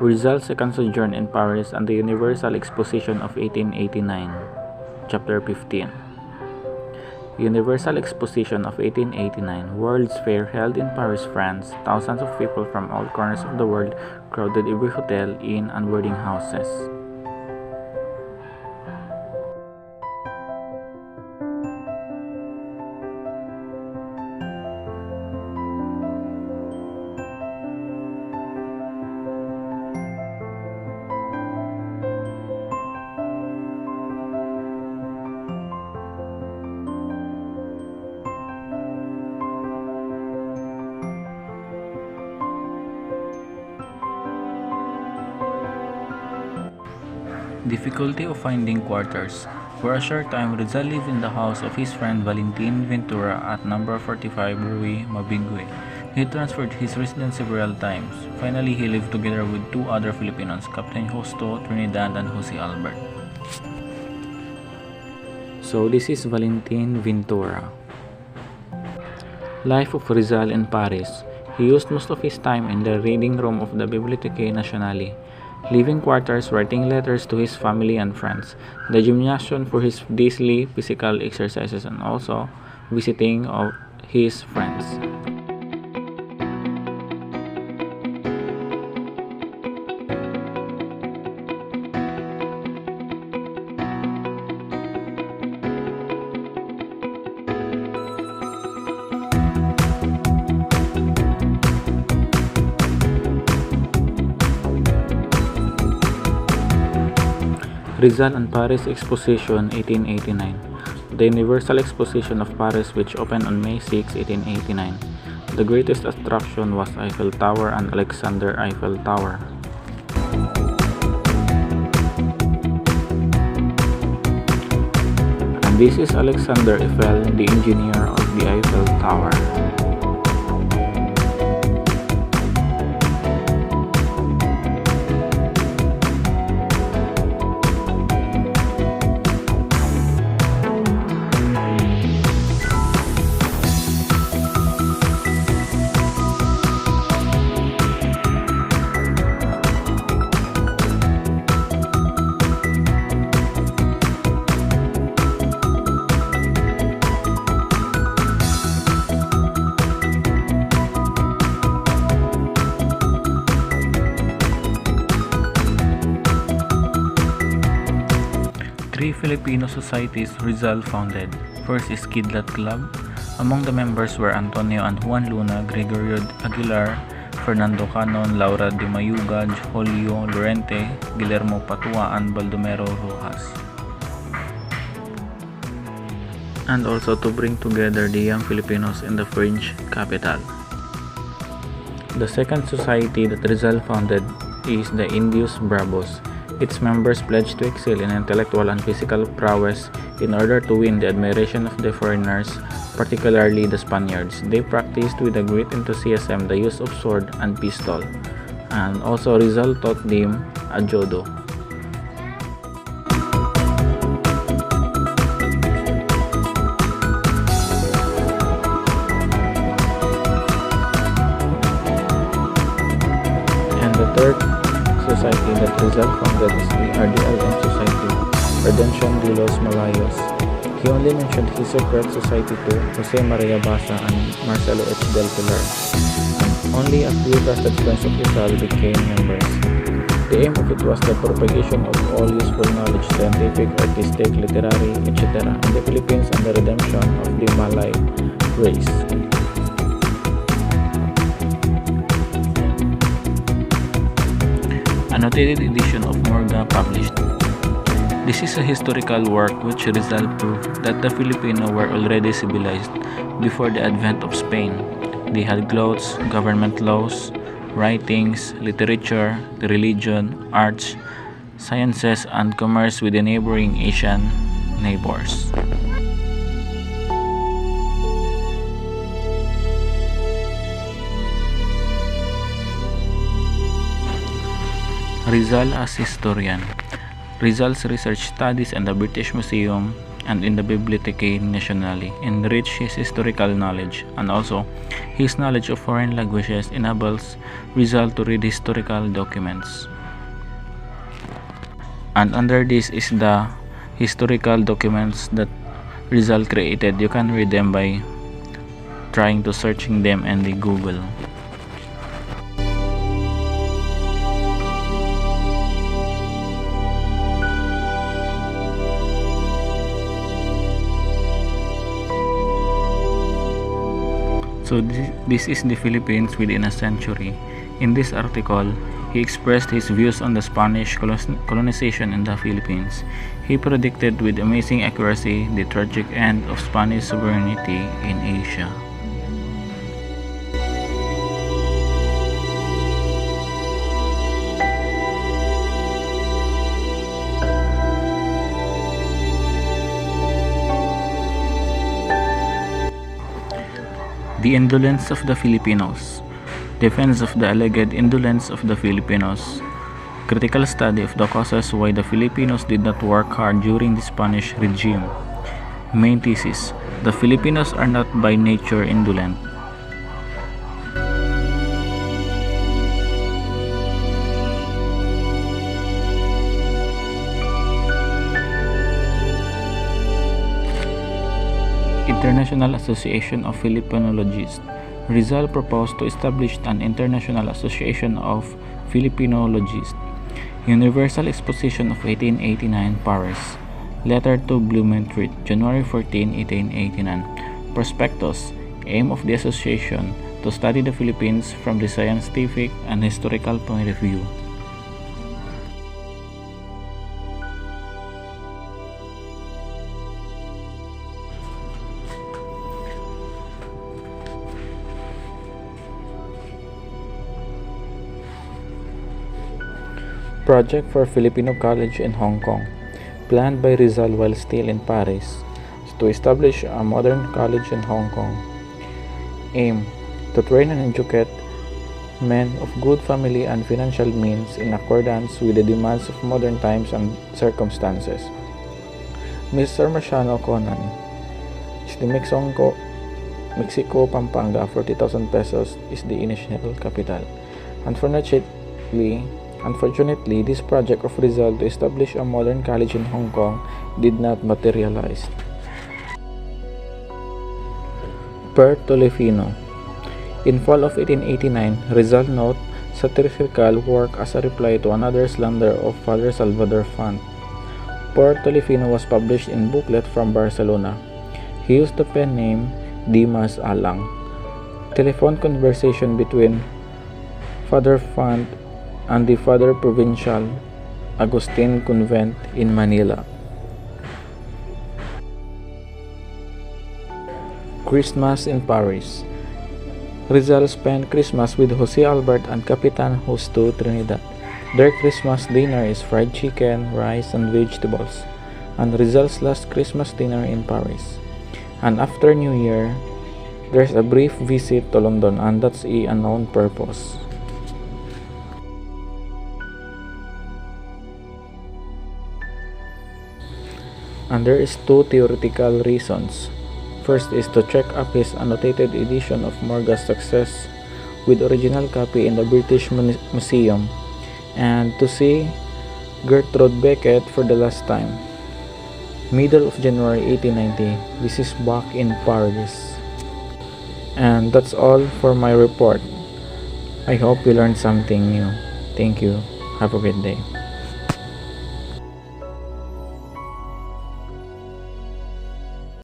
Rizal's second sojourn in Paris and the Universal Exposition of 1889. Chapter 15. Universal Exposition of 1889, World's Fair held in Paris, France. Thousands of people from all corners of the world crowded every hotel, inn, and boarding houses. Difficulty of finding quarters. For a short time, Rizal lived in the house of his friend Valentin Ventura at number 45 Rue Mabingue. He transferred his residence several times. Finally, he lived together with two other Filipinos, Captain Justo Trinidad and Jose Albert. So this is Valentin Ventura. Life of Rizal in Paris. He used most of his time in the reading room of the Bibliothèque Nationale, living quarters, writing letters to his family and friends, the gymnasium for his daily physical exercises, and also visiting of his friends. Rizal and Paris Exposition 1889. The Universal Exposition of Paris, which opened on May 6, 1889. The greatest attraction was Eiffel Tower and Alexander Eiffel Tower. And this is Alexander Eiffel, the engineer of the Eiffel Tower. Three Filipino societies Rizal founded. First is Kidlat Club. Among the members were Antonio and Juan Luna, Gregorio Aguilar, Fernando Canon, Laura de Mayuga, Julio Lorente, Guillermo Patua, and Baldomero Rojas. And also to bring together the young Filipinos in the French capital. The second society that Rizal founded is the Indios Bravos. Its members pledged to excel in intellectual and physical prowess in order to win the admiration of the foreigners, particularly the Spaniards. They practiced with a great enthusiasm the use of sword and pistol, and also Rizal taught them a judo. And the third society that Rizal founded is the RDLM Society, Redemption de los Malayos. He only mentioned his secret society to Jose Maria Basa and Marcelo H. del Pilar, and only a few trusted friends of Rizal became members. The aim of it was the propagation of all useful knowledge, scientific, artistic, literary, etc. in the Philippines and the redemption of the Malay race. Annotated edition of Morga published. This is a historical work which Rizal proved that the Filipino were already civilized before the advent of Spain. They had clothes, government laws, writings, literature, religion, arts, sciences, and commerce with the neighboring Asian neighbors. Rizal as historian. Rizal's research studies in the British Museum and in the Bibliotheque Nationale, enrich his historical knowledge, and also his knowledge of foreign languages enables Rizal to read historical documents. And under this is the historical documents that Rizal created. You can read them by trying to searching them in the Google. So this is the Philippines within a century. In this article, he expressed his views on the Spanish colonization in the Philippines. He predicted with amazing accuracy the tragic end of Spanish sovereignty in Asia. The indolence of the Filipinos. Defense of the alleged indolence of the Filipinos. Critical study of the causes why the Filipinos did not work hard during the Spanish regime. Main thesis: the Filipinos are not by nature indolent. International Association of Filipinologists. Rizal proposed to establish an international association of Filipinologists. Universal Exposition of 1889, Paris. Letter to Blumentritt, January 14, 1889. Prospectus. Aim of the association: to study the Philippines from the scientific and historical point of view. Project for Filipino College in Hong Kong, planned by Rizal while still in Paris, to establish a modern college in Hong Kong. Aim: to train and educate men of good family and financial means in accordance with the demands of modern times and circumstances. Mr. Marciano Conan, Mexico, Pampanga, 40,000 pesos is the initial capital. Unfortunately, this project of Rizal to establish a modern college in Hong Kong did not materialize. Per Tolentino. In fall of 1889, Rizal note satirical work as a reply to another slander of Father Salvador Font. Per Tolentino was published in booklet from Barcelona. He used the pen name Dimas Alang. Telephone conversation between Father Font and the Father Provincial Agustin Convent in Manila. Christmas in Paris. Rizal spent Christmas with Jose Albert and Capitan Justo Trinidad. Their Christmas dinner is fried chicken, rice, and vegetables. And Rizal's last Christmas dinner in Paris. And after New Year, there's a brief visit to London, and that's a unknown purpose. And there is two theoretical reasons. First is to check up his annotated edition of Morga's Success with original copy in the British Museum, and to see Gertrude Beckett for the last time. Middle of January 1890, this is back in Paris. And that's all for my report. I hope you learned something new. Thank you. Have a great day.